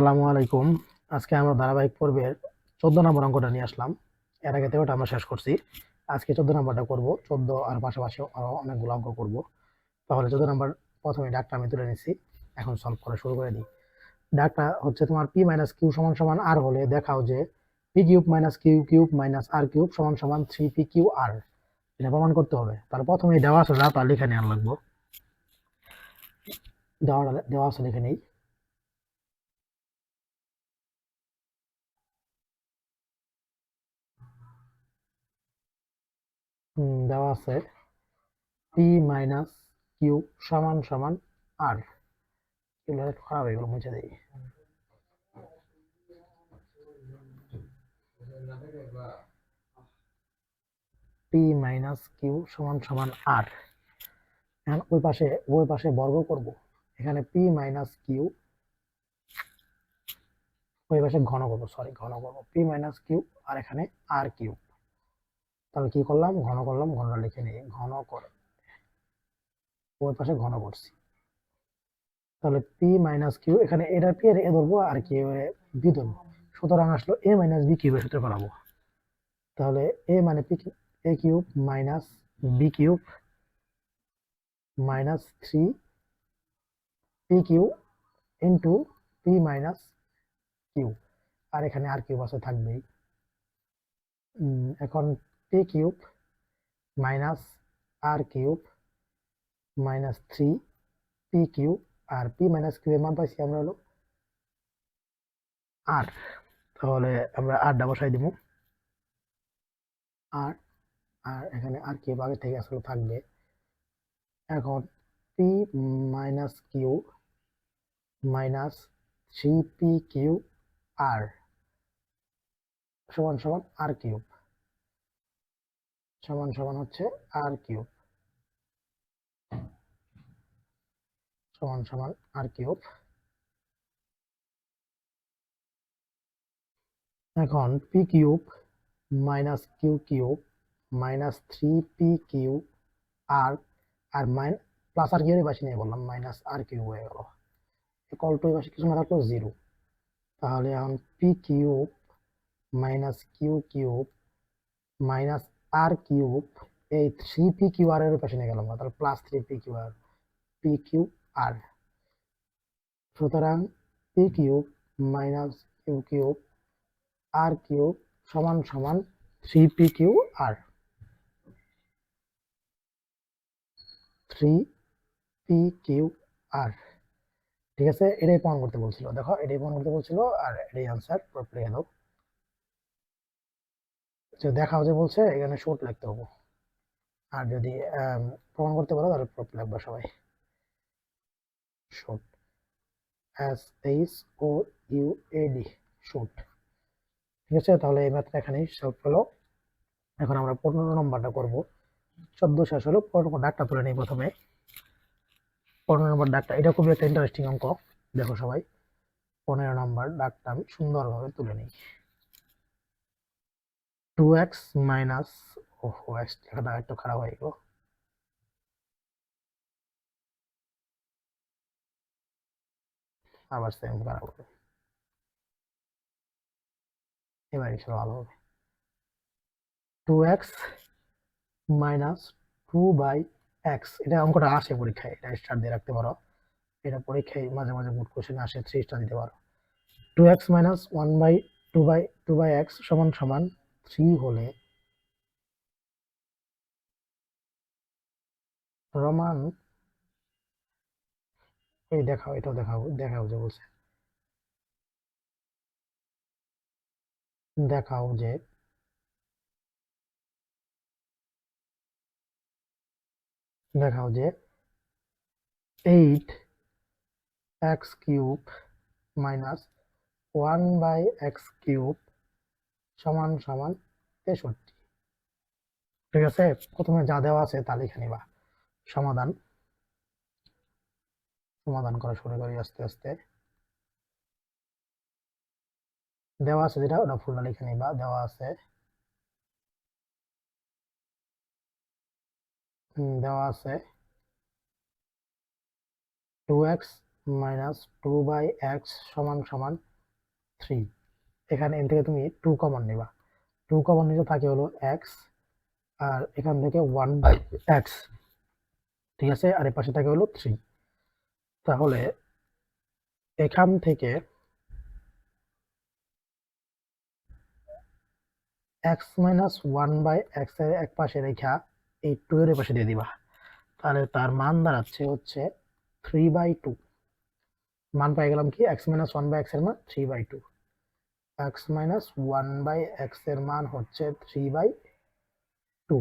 আসসালামু আলাইকুম। আজকে আমরা ধারাবাহিক পর্বের 14 নম্বর অঙ্কটা নিয়ে আসলাম। এর আগে 13টা আমরা শেষ করছি। আজকে 14 নম্বরটা করব। 14 আর পাশাপাশি আরো অনেকগুলো অঙ্ক করব। তাহলে 14 নম্বর প্রথমে ডাকটা আমি তুলে নিচ্ছি। এখন সলভ করা শুরু করে দিই। ডাকটা হচ্ছে তোমার p মাইনাস কিউ সমান সমান আর হলে দেখাও যে p cube minus q cube minus r cube সমান সমান 3p কিউ আর। এটা প্রমাণ করতে হবে। তার প্রথমে দেওয়া আছে যা তা লিখে নেওয়া লাগবে। দেওয়া আছে লিখে নেই। দেওয়া আছে p মাইনাস কিউ সমান সমান আর। এগুলো খারাপ, এগুলো মুছে দিই। পি মাইনাস কিউ সমান সমান আর। এখন ওই পাশে বর্গ করব। এখানে পি মাইনাস কিউ, ওই পাশে ঘন করবো, সরি ঘন করবো পি মাইনাস কিউ, আর এখানে আর কিউ। তাহলে কি করলাম, ঘন করলাম, ঘনটা লিখে নিই, ঘন করে ওই পাশে ঘন করছি। তাহলে পি মাইনাস কিউ, এখানে এটা পি এর এ ধরবো আর কি বি ধরবো। সুতরাং আসলো এ মাইনাস বি কিউবের সূত্র বানাবো। তাহলে এ মানে p a cube minus b cube minus 3 p q into p minus q, আর এখানে আর কিউব আছে থাকবেই। এখন p cube minus r cube minus 3 p cube, আর পি মাইনাস কিউ এর মান পাইছি আমরা হলো আর। তাহলে আমরা আরটা বসাই দিব। আর আর এখানে আর কিউব আগে থেকে আসলে থাকবে। এখন পি মাইনাস কিউ মাইনাস 3পি কিউ আর সমান সমান আর কিউব, সমান সমান হচ্ছে আর কিউব, সমান সমান আর কিউব। এখন p cube minus q cube minus 3পি q r, r plus r q এর পাশে নিয়ে বললাম মাইনাস আর কিউব হয়ে গেল। ইকুয়াল টু এর পাশে কিছু না থাকলো জিরো। তাহলে এখন p cube minus q cube minus r cube, এই 3পি কিউ আর এর পাশে নিয়ে গেলাম, তাহলে প্লাস 3পি q r, p q r. সুতরাং p cube minus q cube r cube সমান সমান 3পি কিউ আর, 3পি কিউ আর। ঠিক আছে, এটাই প্রমাণ করতে বলছিল। দেখো এটাই প্রমাণ করতে বলছিল, আর এটাই আনসার। লিখে দাও যে দেখাও যে বলছে এখানে শর্ট লিখতে হবে। আর যদি প্রমাণ করতে পারো তাহলে প্রপ লিখবা সবাই শর্ট, SHOUT, শর্ট। ঠিক আছে, তাহলে এই ম্যাথটা এখানেই সলভ হলো। এখন আমরা 15 নম্বরটা করব। 14 শেষ হলো, 15 নম্বর ডাকটা তুলে নিই প্রথমে। 15 নম্বর ডাকটা, এটা খুবই একটা ইন্টারেস্টিং অঙ্ক। দেখো সবাই, 15 নম্বর ডাকটা আমি সুন্দরভাবে তুলে নিই। 2x মাইনাস, ওহো এক্স লেখাটা একটু খারাপ হয়ে গেল। আবার সেম খারাপ হবে, এবার এসে ভালো হবে। 2x মাইনাস 2/x, এটা অঙ্কটা আসে পরীক্ষায়, এটা স্টার দিয়ে রাখতে পারো। এটা পরীক্ষায় মাঝে মাঝে বুট কোশ্চেন আসে, 3 স্টার দিতে পারো। 2x মাইনাস 1/2/x সমান সমান 3 হলে রমান, এই দেখাও, এটাও দেখাও, দেখাও যে বলছে, দেখাও যে 8x cube minus 1/x cube সমান সমান 63। ঠিক আছে, প্রথমে যা দেওয়া আছে তা লিখে নিবা। সমাধান, সমাধান করা শুরু করি আস্তে আস্তে। দেওয়া আছে যেটা, ওটা ফুলটা লিখে নিবা। দেওয়া আছে, দেওয়া আছে 2x মাইনাস 2/x সমান সমান 3। এখানে এন থেকে তুমি 2 কমন নিবা, 2 কমন নিতে থাকে হলো এক্স, আর এখান থেকে 1/x, ঠিক আছে, আর এর পাশে থাকে হলো 3। তাহলে এখান থেকে x মাইনাস 1/x এর এক পাশে রেখা এই 2 এর পাশে দিয়ে দিবা, তাহলে তার মান দাঁড়াচ্ছে হচ্ছে 3/2। মান পাই গেলাম কি, x মাইনাস 1/x এর মান 3/2, x মাইনাস 1/x এর মান হচ্ছে 3/2।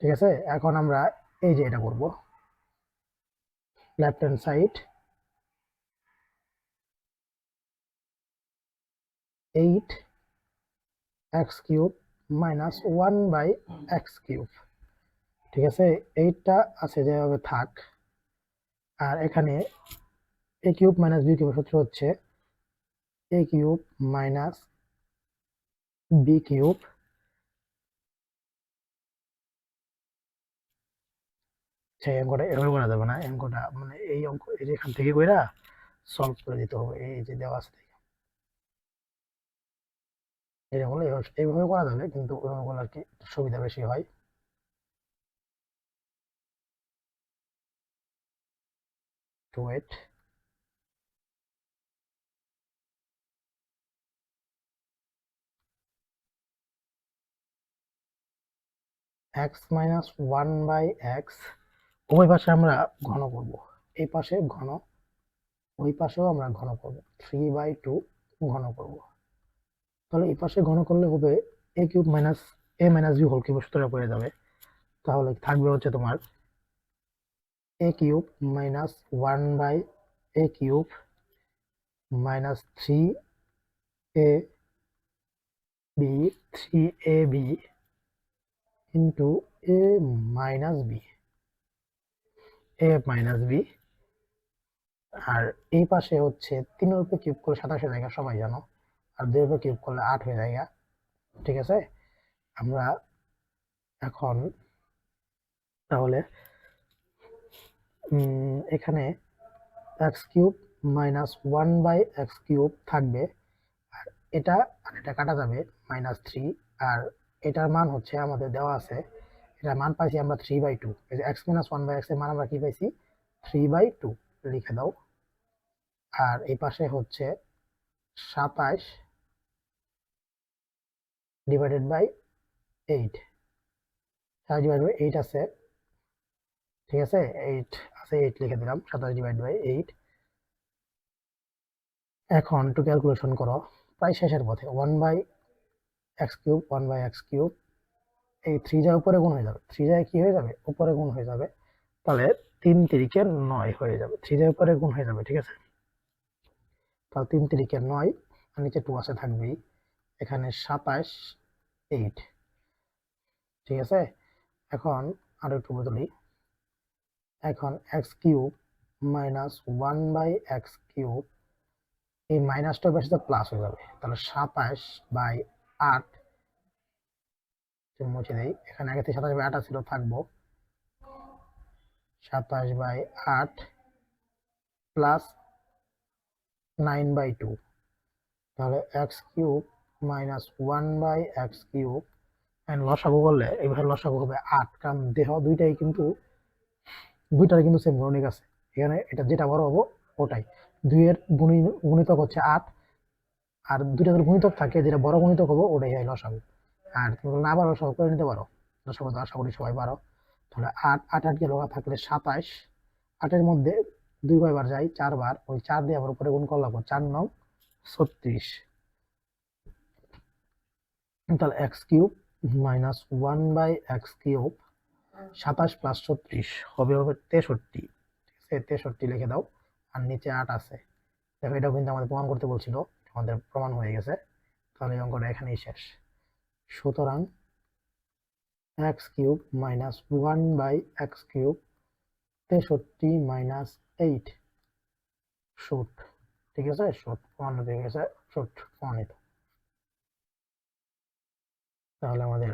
ঠিক আছে, এখন আমরা এই যে এটা করব, left hand side 8x³ minus 1/x³। ঠিক আছে, এইটা আছে যেভাবে থাক, আর এখানে a³ মাইনাস b³ সূত্র হচ্ছে a³ মাইনাস b³। সেই অঙ্কটা এভাবে করা যাবে না, অঙ্কটা মানে এই অঙ্ক এই যে এখান থেকে কইরা সলভ করে দিতে হবে, এই যে দেওয়া আছে এরকম হলে এইভাবে করা যাবে, কিন্তু ওইভাবে করলে আর কি সুবিধা বেশি হয়। Two wait, x minus 1/x উভয় পাশে আমরা ঘন করব, এই পাশে ঘন, ওই পাশেও আমরা ঘন করব, 3/2 ঘন করব। তাহলে এই পাশে ঘন করলে হবে a³ minus a minus b whole cube সূত্রটা পড়ে যাবে। তাহলে থাকবে হচ্ছে তোমার a³ minus 1/a³ minus 3ab into a minus b, আর এই পাশে হচ্ছে 3 এর উপরে কিউব করলে 27 হয়ে যায়, সবাই জানো, আর 2 এর উপরে কিউব করলে 8 হয়ে যায়। ঠিক আছে, আমরা এখন তাহলে এখানে x³ মাইনাস 1/x³ থাকবে, আর এটা আর এটা কাটা যাবে -3, আর এটার মান হচ্ছে আমাদের দেওয়া আছে, এটার মান পাইছি আমরা 3/2। এই যে x মাইনাস 1/x এর মান আমরা কি পাইছি, 3/2 লিখে দাও। আর এই পাশে হচ্ছে 27 ডিভাইডেড বাই 8, 27 ডিভাইড বাই 8 আছে, ঠিক আছে, 8 আছে, 8 লিখে দিলাম, 27 ডিভাইড বাই 8। এখন একটু ক্যালকুলেশন করো, প্রায় শেষের পথে, 1/x³, এই 3 যায় উপরে গুণ হয়ে যাবে, 3 যায় কি হয়ে যাবে, উপরে গুণ হয়ে যাবে, তাহলে 3 তিরিকে 9 হয়ে যাবে, 3 যায় উপরে গুণ হয়ে যাবে। ঠিক আছে, তাহলে 3 তিরিকে 9, আর নিচে 2 আছে থাকবেই, এখানে 27 8। ঠিক আছে, এখন আরো একটু বদলি, এখন x³ মাইনাস 1/x³, এই মাইনাসটা বেশি তো প্লাস হয়ে যাবে, তাহলে 27/8 মুছে দেই, এখানে আগে থেকে 27/8 ছিল, থাকবো 27/8 প্লাস 9/2, তাহলে x³ মাইনাস 1/x³ এন্ড লসাগু করলে এইভাবে লসাগু হবে 8, কারণ দেহ দুইটাই কিন্তু দুইটার কিন্তু সেম গুণিক আছে, এখানে এটা যেটা বড় হবো ওটাই, 2 এর গুণিতক হচ্ছে 8, আর দুইটা যদি গুণিতক থাকে যেটা বড় গুণিতক হবো ওটাই হয় লসাগু। আর তুমি না পারো লসাগু করে নিতে পারো, লসাগু তো আশা করি সবাই পারো। তাহলে 8 8 8 গেল, থাকলে 27, 8 এর মধ্যে 2 কয়বার যায়, 4 বার, ওই 4 দিয়ে আবার উপরে গুণ করলাম, 4 9 36। তাহলে x³ মাইনাস 1/x³, 27 প্লাস 36 হবে 63। ঠিক আছে, 63 লিখে দাও, আর নিচে 8 আছে। দেখো এটাও কিন্তু আমাদের প্রমাণ করতে বলছিল, আমাদের প্রমাণ হয়ে গেছে, তাহলে এই অঙ্কটা এখানেই শেষ। সুতরাং x³ minus 1/x³, 63 minus 8 shoot. ঠিক আছে, শুট প্রমাণ হয়ে গেছে, শুট প্রমাণিত। তাহলে আমাদের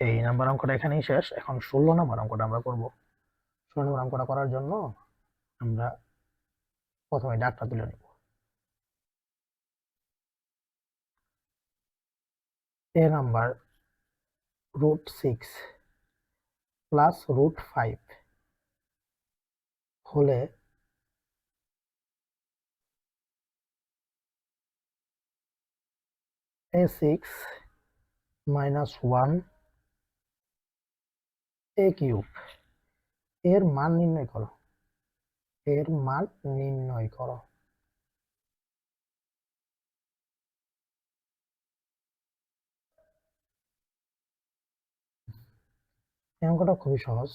এই নাম্বার অঙ্কটা এখানেই শেষ। এখন 16 নাম্বার অঙ্কটা আমরা করব। 16 নাম্বার অঙ্কটা করার জন্য আমরা প্রথমে ডাকটা তুলে নিব। এ নাম্বার √6 প্লাস √5 হলে a6 মাইনাস 1 a কিউব এর মান নির্ণয় করো। এর মান নির্ণয় করো। এই অঙ্কটা খুবই সহজ,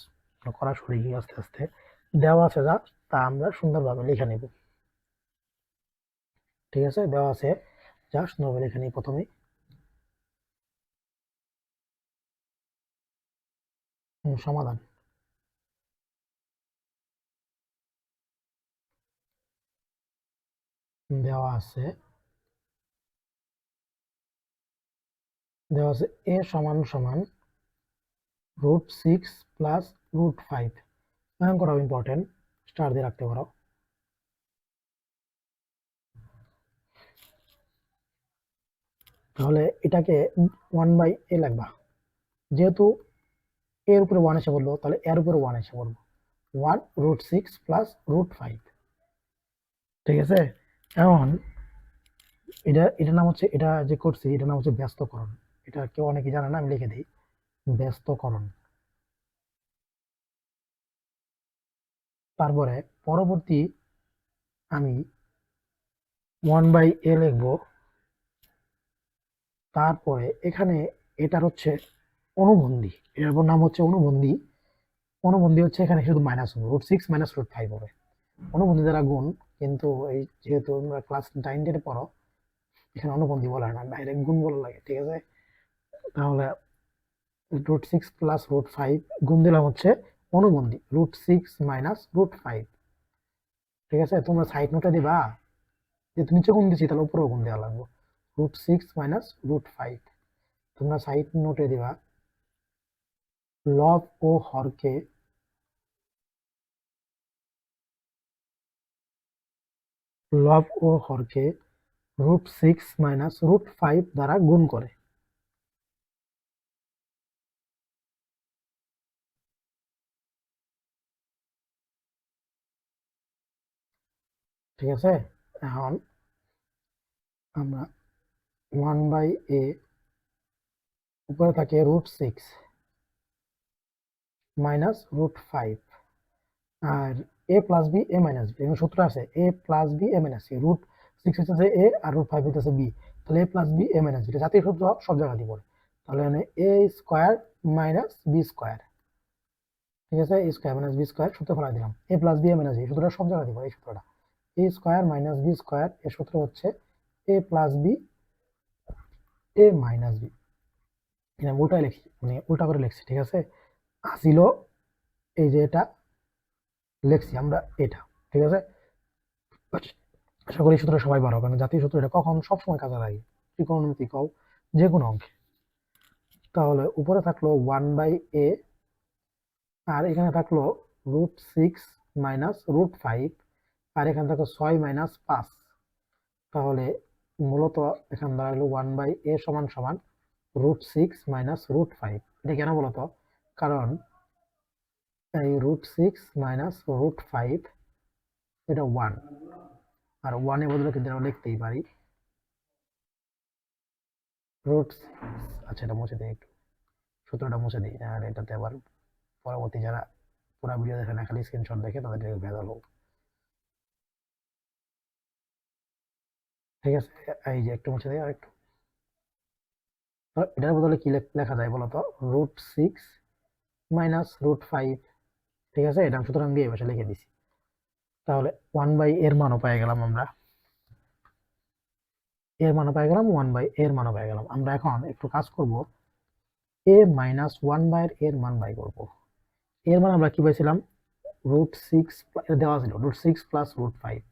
করা শুরু গিয়ে আস্তে আস্তে দেওয়া আছে যা তা আমরা সুন্দরভাবে লিখে নিব। ঠিক আছে, দেওয়া আছে যা সুন্দরভাবে লিখে নিই। প্রথমে সমাধান। দেওয়া আছে এ সমান সমান √6 প্লাস √5। অঙ্কটাও ইম্পর্টেন্ট, স্টার দিয়ে রাখতে পারো। তাহলে এটাকে 1/a লাগবা, যেহেতু এর উপরে 1 এসে বললো তাহলে এর উপরে 1 এসে বলবো। 1√6 প্লাস √5। ঠিক আছে, এখন এটার নাম হচ্ছে, এটা যে করছি এটার নাম হচ্ছে ব্যস্তকরণ। এটা কেউ অনেকে জানে না, আমি লিখে দিই ব্যস্তকরণ। তারপরে পরবর্তী আমি 1/a লিখবো। তারপরে এখানে এটার হচ্ছে অনুবন্ধী, এর নাম হচ্ছে অনুবন্ধী। অনুবন্ধী হচ্ছে এখানে শুধু মাইনাস হবে, √6 মাইনাস √5 হবে অনুবন্ধী দ্বারা গুণ। কিন্তু এই যেহেতু তোমরা ক্লাস 9-10 পড়ো, এখানে অনুবন্ধী বলা হয় না, ডাইরেক্ট গুণ বলা লাগে। ঠিক আছে, তাহলে √6 প্লাস √5 গুণ দিলাম হচ্ছে অনুবন্ধী √6 মাইনাস √5। ঠিক আছে, তোমরা সাইড নোটে দিবা, যেহেতু নিচে গুণ দিচ্ছি তাহলে উপরেও গুণ দেওয়া লাগবে। √6 মাইনাস √5 তোমরা সাইড নোটে দিবা। লব ও হরকে √6 মাইনাস √5 দ্বারা গুণ করে। ঠিক আছে, এখন আমরা 1/a উপরে থাকে √6 মাইনাস √5 আর a plus B A minus B, এবং সূত্র আছে a plus B A minus C. √6 হচ্ছে a আর √5 হচ্ছে b, তাহলে a plus B A minus B, এটা জাতীয় সূত্র সব জায়গায় দিব। তাহলে মানে a square minus B square. ঠিক আছে, a square minus B square সূত্র ফেলা দিলাম। a plus B A minus B সূত্রটা সব জায়গায় দিব। এই সূত্রটা a square minus B square, এর সূত্র হচ্ছে a plus B A minus B. এটা উল্টায় লিখছি, মানে উল্টা করে লিখছি। ঠিক আছে, আসিল এই যে এটা লিখছি আমরা এটা। ঠিক আছে, আশা করি সূত্রটা সবাই পারো, কারণ জাতীয় সূত্র এটা কখন সবসময় কাজে লাগে, ত্রিকোণমিতি কও যে কোনো অঙ্কে। তাহলে উপরে থাকলো 1/a আর এখানে থাকলো √6 মাইনাস √5 আর এখানে থাকলো 6 মাইনাস 5। তাহলে মূলত এখানে দাঁড়ালো 1/a সমান সমান √6 মাইনাস √5। এটা কেন বলতো, কারণ এই √6 মাইনাস √5 এটা 1, আর 1 এর বদলে কিন্তু আমরা লিখতেই পারি √6। আচ্ছা, এটা মুছে দিই একটু, সূত্রটা মুছে দিই, আর এটাতে আবার পরবর্তী যারা পুরো ভিডিও দেখে না খালি স্ক্রিনশট দেখে তাদের ভেজাল হোক। ঠিক আছে, এই যে একটু মুছে দিই আর একটু। এটার বদলে কি লেখা যায় বলতো, √6 মাইনাস √5। ঠিক আছে, এটা সুতরাং দিয়ে বসে লিখে দিছি। তাহলে 1/a এর মানও পেয়ে গেলাম আমরা, এর মানও পেয়ে গেলাম, 1/a এর মানও পেয়ে গেলাম। আমরা এখন একটু কাজ করব, a মাইনাস 1/a এর মান বাই করব। এর মান আমরা কি পাইছিলাম, √6 দেওয়া ছিল √6 প্লাস √5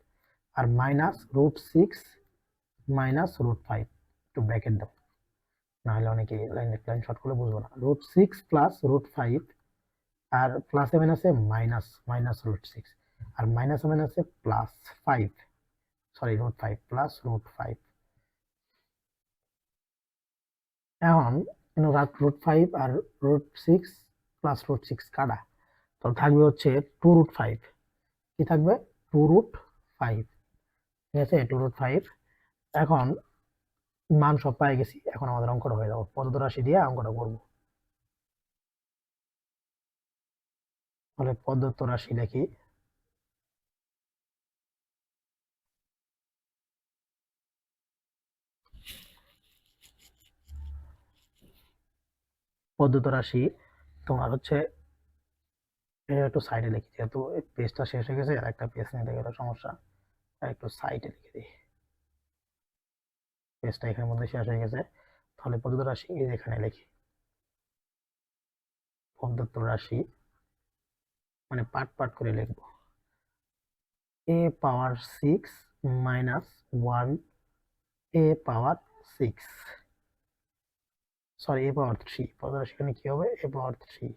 আর মাইনাস √6 মাইনাস √5। একটু ব্র্যাকেট দাও, না হলে অনেকে লাইন শর্ট করলে বুঝবো না। √6 প্লাস √5 আর প্লাসে মাইনাসে মাইনাস মাইনাস √6 আর মাইনাসে মাইনাসে প্লাস 5, সরি √5 প্লাস √5। এখন √5 আর √6 প্লাস √6 কাটা, তাহলে থাকবে হচ্ছে 2√5। কি থাকবে? 2√5। ঠিক আছে, 2√5। এখন মান সব পাই গেছি, এখন আমাদের অঙ্কটা হয়ে যাবে, পদ্ধতি রাশি দিয়ে অঙ্কটা করবো। তাহলে প্রদত্ত রাশি লিখি। প্রদত্ত রাশি তোমার হচ্ছে, এটা একটু সাইডে লিখি, যেহেতু পেজটা শেষ হয়ে গেছে, আর একটা পেজ নিতে গেলে সমস্যা, আর একটু সাইডে লিখে দিই। পেজটা এখানের মধ্যে শেষ হয়ে গেছে, তাহলে প্রদত্ত রাশি এই যে এখানে লিখি। প্রদত্ত রাশি মানে পার্ট পার্ট করে লিখবো। a power 6 minus 1 a power 6, sorry a পাওয়ার 3। প্রদত্ত রাশি এখানে কি হবে? a power 3,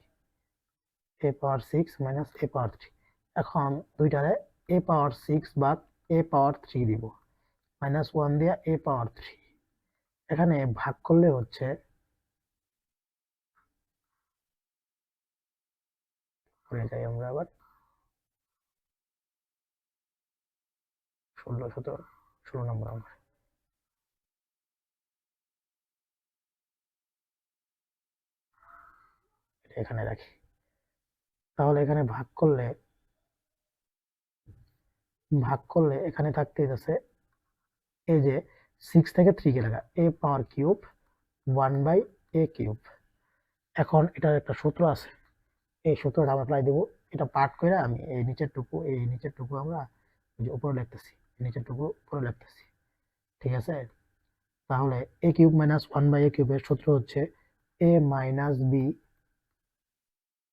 a power 6 minus a পাওয়ার 3। এখন দুইটারে a পাওয়ার 6 বাদ a পাওয়ার 3 দিব, -1 দিয়ে a পাওয়ার 3। এখানে ভাগ করলে হচ্ছে, করে যাই আমরা আবার 16, 17, 16 নম্বর অঙ্ক। এটা এখানে রাখি। তাহলে এখানে ভাগ করলে এখানে থাকতে যাচ্ছে এই যে 6 থেকে 3 কে লাগা a power cube 1/a cube. এখন এটার একটা সূত্র আছে, এই সূত্রটা আমরা অ্যাপ্লাই দেব। এটা পাঠ করে আমি এই নিচের টুকু আমরা ওই যে উপরে লিখতেছি, নিচের টুকু উপরে লিখতেছি। ঠিক আছে, তাহলে a কিউব মাইনাস 1/a কিউবের সূত্র হচ্ছে a minus B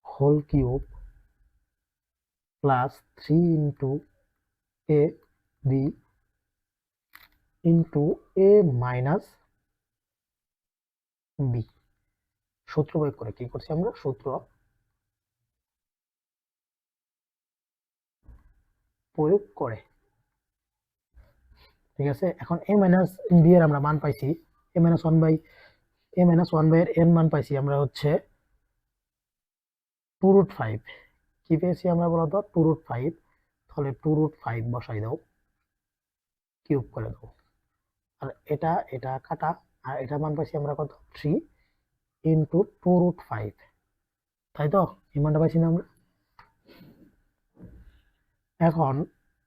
whole cube plus 3 into a B into a minus B. সূত্র প্রয়োগ করে কি করছি আমরা? সূত্র প্রয়োগ করে। ঠিক আছে, এখন a মাইনাস বি এর আমরা মান পাইছি, a মাইনাস ওয়ান বাই এর মান পাইছি আমরা হচ্ছে 2√5। কি পেয়েছি আমরা বলতো? 2√5। তাহলে 2√5 বসাই দাও, কিউব করে দাও। আর এটা এটা কাটা, আর এটা মান পাইছি আমরা কত? 3 ইন্টু 2√5। তাই তো, এই মানটা পাইছি না আমরা? এখন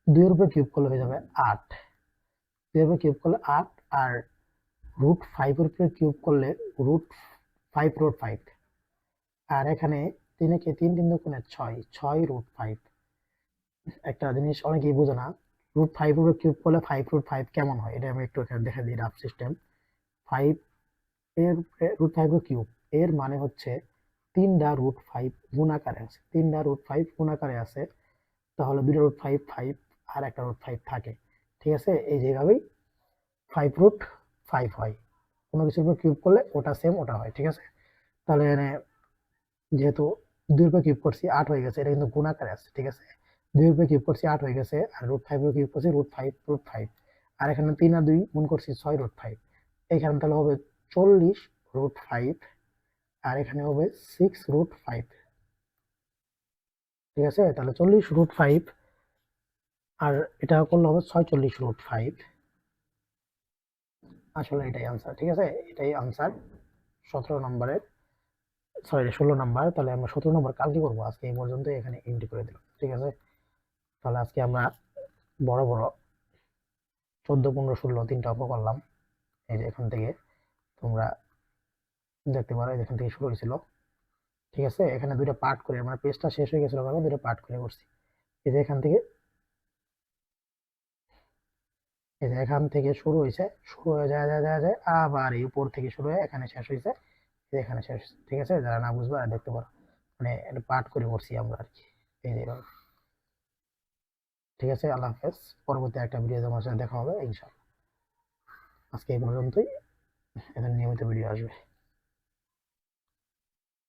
2 এর উপরে কিউব করলে হয়ে যাবে 8। 2 এর উপরে কিউব করলে 8, আর √5 এর উপরে কিউব করলে √5 আর এখানে 3 কে 3 3 দুগুণে 6, 6√5। একটা জিনিস অনেকেই বোঝে না, √5 এর উপরে কিউব করলে 5√5 কেমন হয়, এটা আমি একটু এখানে দেখা দিই রাফ সিস্টেম। 5 এর √5 এর কিউব, এর মানে হচ্ছে 3টা √5 গুণাকারে আছে, 3টা √5 গুণাকারে আছে। তাহলে 2টা √5 5 আর একটা √5 থাকে। ঠিক আছে, এই যেভাবেই 5√5 হয়, কোনো কিছুর উপর কিউব করলে ওটা সেম ওটা হয়। ঠিক আছে, তাহলে এখানে যেহেতু 2 রুপে কিউব করছি 8 হয়ে গেছে, এটা কিন্তু গুণাকারে আছে। ঠিক আছে, 2 রুপে কিউব করছি 8 হয়ে গেছে, আর √5 এর কিউব করছি √5, আর এখানে 3 আর 2 গুণ করছি 6√5। এইখানে তাহলে হবে 40√5, আর এখানে হবে 6√5। ঠিক আছে, তাহলে 40√5 আর এটা করলে হবে 46√5। আসলে এটাই আনসার। ঠিক আছে, এটাই আনসার 17 নম্বরের, সরি 16 নাম্বার। তাহলে আমরা 17 নম্বর কালকে করবো, আজকে এই পর্যন্ত এখানে এন্ড করে দিলাম। ঠিক আছে, তাহলে আজকে আমরা বড় বড় 14, 15, 16 তিনটা অঙ্ক করলাম। এই যে এখান থেকে তোমরা দেখতে পারো, এখান থেকে শুরু হয়েছিল। ঠিক আছে, এখানে দুইটা পার্ট করে, আমার পেজটা শেষ হয়ে গেছিল কারণ দুইটা পার্ট করে করছি। এই যে এখান থেকে শুরু হয়েছে, শুরু হয়ে যায় যায় যায় যায় আবার এই উপর থেকে শুরু হয়ে এখানে শেষ হয়েছে, এই যে এখানে শেষ। ঠিক আছে, যারা না বুঝবে আর দেখতে পারো, মানে এটা পার্ট করে করছি আমরা আর কি, এই যে এভাবে। ঠিক আছে, আল্লাহ হাফেজ। পরবর্তী একটা ভিডিও তোমার সাথে দেখা হবে ইনশাআল্লাহ। আজকে এই পর্যন্তই, এখানে নিয়মিত ভিডিও আসবে।